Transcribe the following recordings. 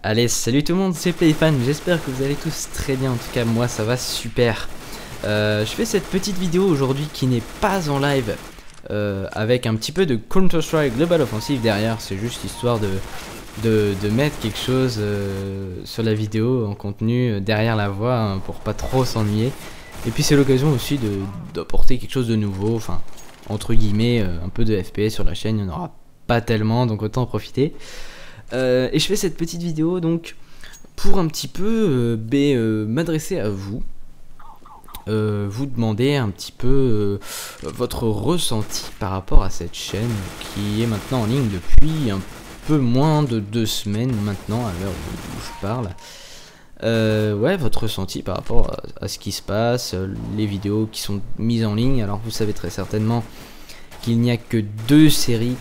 Allez, salut tout le monde, c'est Playfan, j'espère que vous allez tous très bien, en tout cas moi ça va super. Je fais cette petite vidéo aujourd'hui qui n'est pas en live, avec un petit peu de Counter-Strike Global Offensive derrière, c'est juste histoire de mettre quelque chose sur la vidéo en contenu derrière la voix, hein, pour pas trop s'ennuyer. Et puis c'est l'occasion aussi d'apporter quelque chose de nouveau, enfin entre guillemets, un peu de FPS sur la chaîne, il n'y en aura pas tellement, donc autant en profiter. Et je fais cette petite vidéo donc pour un petit peu m'adresser à vous, vous demander un petit peu votre ressenti par rapport à cette chaîne qui est maintenant en ligne depuis un peu moins de 2 semaines maintenant à l'heure où je parle. Ouais, votre ressenti par rapport à ce qui se passe, les vidéos qui sont mises en ligne. Alors vous savez très certainement qu'il n'y a que 2 séries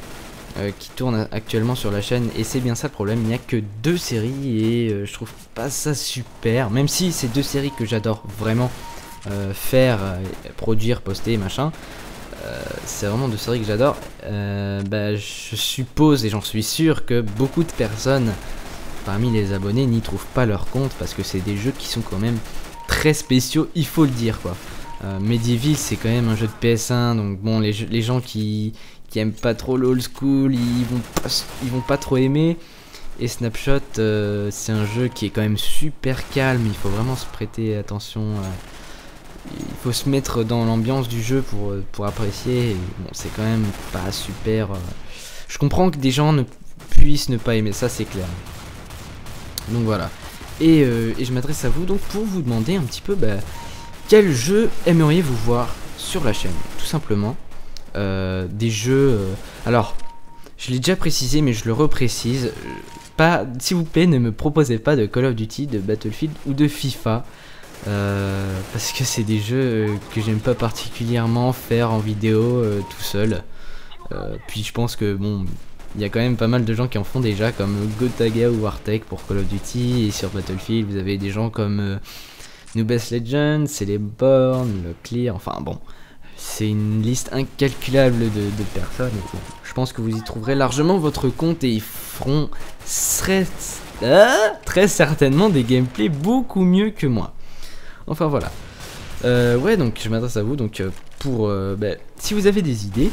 qui tournent actuellement sur la chaîne, et c'est bien ça le problème, il n'y a que 2 séries et je trouve pas ça super, même si c'est 2 séries que j'adore vraiment faire, produire, poster, machin. C'est vraiment 2 séries que j'adore. Je suppose et j'en suis sûr que beaucoup de personnes parmi les abonnés n'y trouvent pas leur compte, parce que c'est des jeux qui sont quand même très spéciaux, il faut le dire quoi. Medieval c'est quand même un jeu de PS1, donc bon, les gens qui aiment pas trop l'old school, ils vont pas trop aimer. Et Snapshot, c'est un jeu qui est quand même super calme, il faut vraiment se prêter attention, il faut se mettre dans l'ambiance du jeu pour apprécier. Et bon, c'est quand même pas super, je comprends que des gens ne puissent ne pas aimer ça, c'est clair. Donc voilà, et je m'adresse à vous donc pour vous demander un petit peu quel jeu aimeriez-vous voir sur la chaîne, tout simplement. Des jeux, alors je l'ai déjà précisé mais je le reprécise, pas, s'il vous plaît ne me proposez pas de Call of Duty, de Battlefield ou de FIFA, parce que c'est des jeux que j'aime pas particulièrement faire en vidéo tout seul. Puis je pense que bon, il y a quand même pas mal de gens qui en font déjà, comme Gotaga ou Wartech pour Call of Duty, et sur Battlefield vous avez des gens comme Nubes Legends, Celeborn, le Clear, enfin bon, c'est une liste incalculable de personnes. Bon, je pense que vous y trouverez largement votre compte et ils feront très certainement des gameplays beaucoup mieux que moi. Enfin voilà. Ouais, donc je m'adresse à vous. Donc si vous avez des idées,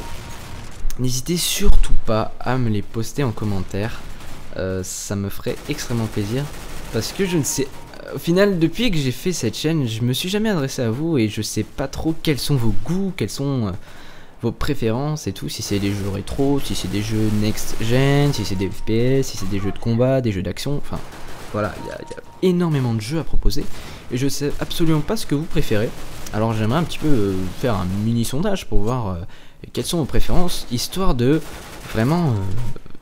n'hésitez surtout pas à me les poster en commentaire. Ça me ferait extrêmement plaisir, parce que je ne sais... Au final, depuis que j'ai fait cette chaîne, je me suis jamais adressé à vous et je sais pas trop quels sont vos goûts, quelles sont vos préférences et tout. Si c'est des jeux rétro, si c'est des jeux next gen, si c'est des FPS, si c'est des jeux de combat, des jeux d'action, enfin voilà, il y a énormément de jeux à proposer et je sais absolument pas ce que vous préférez. Alors j'aimerais un petit peu faire un mini sondage pour voir quelles sont vos préférences, histoire de vraiment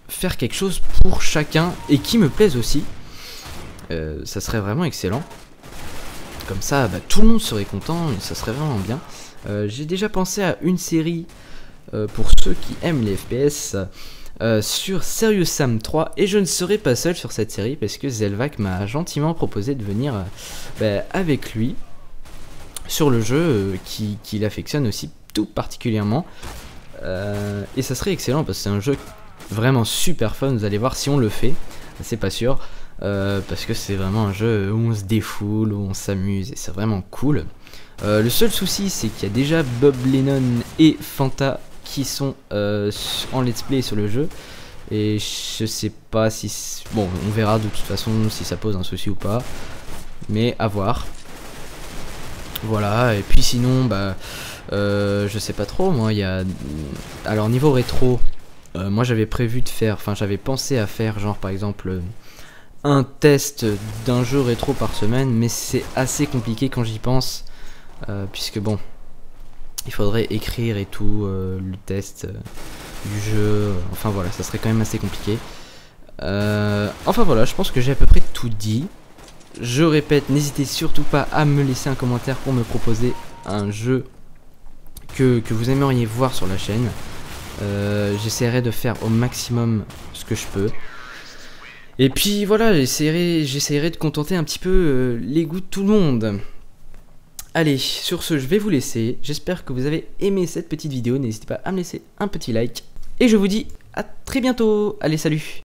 faire quelque chose pour chacun et qui me plaise aussi. Ça serait vraiment excellent. Comme ça, tout le monde serait content et ça serait vraiment bien. J'ai déjà pensé à une série pour ceux qui aiment les FPS sur Serious Sam 3, et je ne serai pas seul sur cette série parce que Zelvac m'a gentiment proposé de venir avec lui sur le jeu qu'il affectionne aussi tout particulièrement. Et ça serait excellent parce que c'est un jeu vraiment super fun, vous allez voir si on le fait, c'est pas sûr. Parce que c'est vraiment un jeu où on se défoule, où on s'amuse et c'est vraiment cool. Le seul souci c'est qu'il y a déjà Bob Lennon et Fanta qui sont en let's play sur le jeu, et je sais pas si... Bon, on verra de toute façon si ça pose un souci ou pas, mais à voir. Voilà, et puis sinon je sais pas trop, moi il y a... Alors niveau rétro, moi j'avais prévu de faire, enfin j'avais pensé à faire genre par exemple un test d'un jeu rétro par semaine, mais c'est assez compliqué quand j'y pense, puisque bon, il faudrait écrire et tout, le test du jeu, enfin voilà, ça serait quand même assez compliqué. Enfin voilà, je pense que j'ai à peu près tout dit. Je répète, n'hésitez surtout pas à me laisser un commentaire pour me proposer un jeu que vous aimeriez voir sur la chaîne. J'essaierai de faire au maximum ce que je peux. Et puis voilà, j'essaierai de contenter un petit peu les goûts de tout le monde. Allez, sur ce, je vais vous laisser. J'espère que vous avez aimé cette petite vidéo. N'hésitez pas à me laisser un petit like. Et je vous dis à très bientôt. Allez, salut!